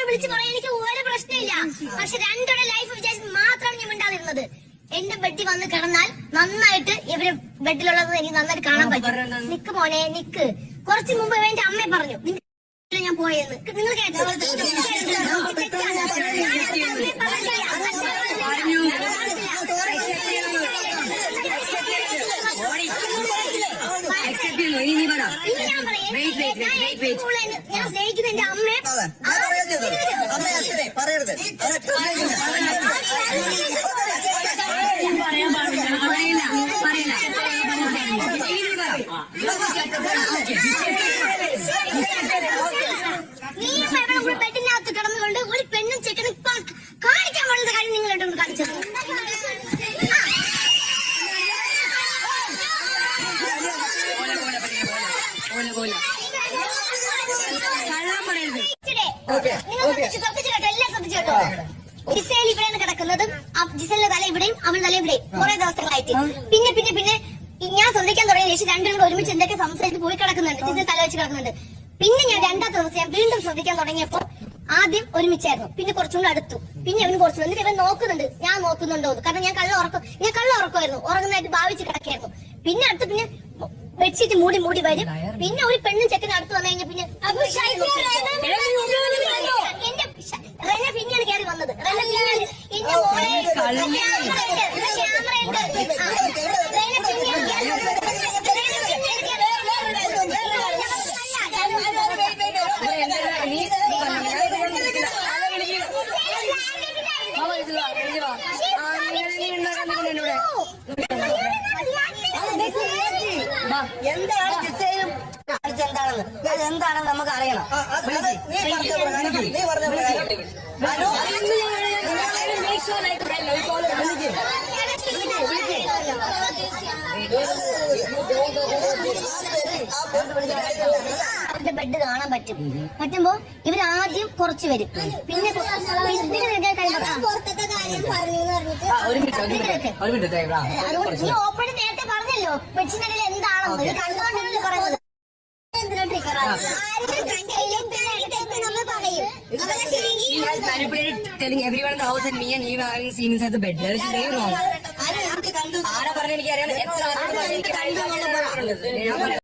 വിളിച്ച് പറയാൻ എനിക്ക് ഒരു പ്രശ്നമില്ല. പക്ഷെ രണ്ടുടെ ലൈഫ് വിചാരിച്ച് മാത്രമാണ് ഞാൻ മിണ്ടാതിരുന്നത്. എന്റെ ബെഡിൽ വന്ന് കിടന്നാൽ നന്നായിട്ട് ഇവര് ബെഡിലുള്ളത് എനിക്ക് നന്നായിട്ട് കാണാൻ പറ്റും. നിക്ക് മോനെ നിക്ക്. കുറച്ചു മുമ്പ് എന്റെ അമ്മയെ പറഞ്ഞു ഞാൻ പോയെന്ന്. നിങ്ങൾ കേട്ടോ? ഞാൻ സ്നേഹിക്കുന്ന എന്റെ അമ്മയെ പറയരുത്. ബെഡിനകത്ത് കിടന്നുകൊണ്ട് ഒരു പെണ്ണും ചെക്കനും കാണിക്കാൻ പാടുന്ന കാര്യം നിങ്ങൾ രണ്ടും കാണിച്ചത്. എല്ലാം ശ്രദ്ധിച്ചു കേട്ടോ. ജിസേൽ ഇവിടെയാണ് കിടക്കുന്നതും ജിസേലിന്റെ തല ഇവിടെയും അവളുടെ തല ഇവിടെയും കുറെ ദിവസങ്ങളായിട്ട്. പിന്നെ പിന്നെ പിന്നെ ഞാൻ ശ്രദ്ധിക്കാൻ തുടങ്ങിയ ശേഷം രണ്ടും കൂടെ ഒരുമിച്ച് എന്തൊക്കെ സംസാരിച്ച് പോയി കിടക്കുന്നുണ്ട്. ജിസേൽ തല വെച്ച് കിടക്കുന്നുണ്ട്. പിന്നെ ഞാൻ രണ്ടാമത്തെ ദിവസം ഞാൻ വീണ്ടും ശ്രദ്ധിക്കാൻ തുടങ്ങിയപ്പോ ആദ്യം ഒരുമിച്ചായിരുന്നു, പിന്നെ കുറച്ചുകൂടെ അടുത്തു, പിന്നെ ഇവന് കുറച്ചു എന്നിട്ട് ഇവൻ നോക്കുന്നുണ്ട് ഞാൻ നോക്കുന്നുണ്ടോ. കാരണം ഞാൻ കള്ള ഉറക്കമായിരുന്നു, ഉറങ്ങുന്നതായിട്ട് ഭാവിച്ച് കിടക്കായിരുന്നു. പിന്നെ അടുത്ത് പിന്നെ ബെഡ്ഷീറ്റ് മൂടി വരും. പിന്നെ ഒരു പെണ്ണും ചെക്കനും അടുത്ത് വന്നു കഴിഞ്ഞാൽ പിന്നെ റെന പിന്നെയാണ് കയറി വന്നത്. റെന എന്റെ മോളെ എന്താണ് ജിസേലും എന്താണെന്ന് അതെന്താണെന്ന് നമുക്ക് അറിയണം. അവരുടെ ബെഡ് കാണാൻ പറ്റുമ്പോ ഇവർ ആദ്യം കുറച്ച് വരും, പിന്നെ നീ ഓപ്പൺ നേരത്തെ പറഞ്ഞല്ലോ ബെഡ്ഷീറ്റിൽ എന്താണെന്ന് ഇത് കണ്ടുകൊണ്ടാണ് പറയുന്നത്. telling everyone in the house and me and you having seen inside the bed. That is very wrong. ആരാ പറഞ്ഞ എനിക്കറിയാം.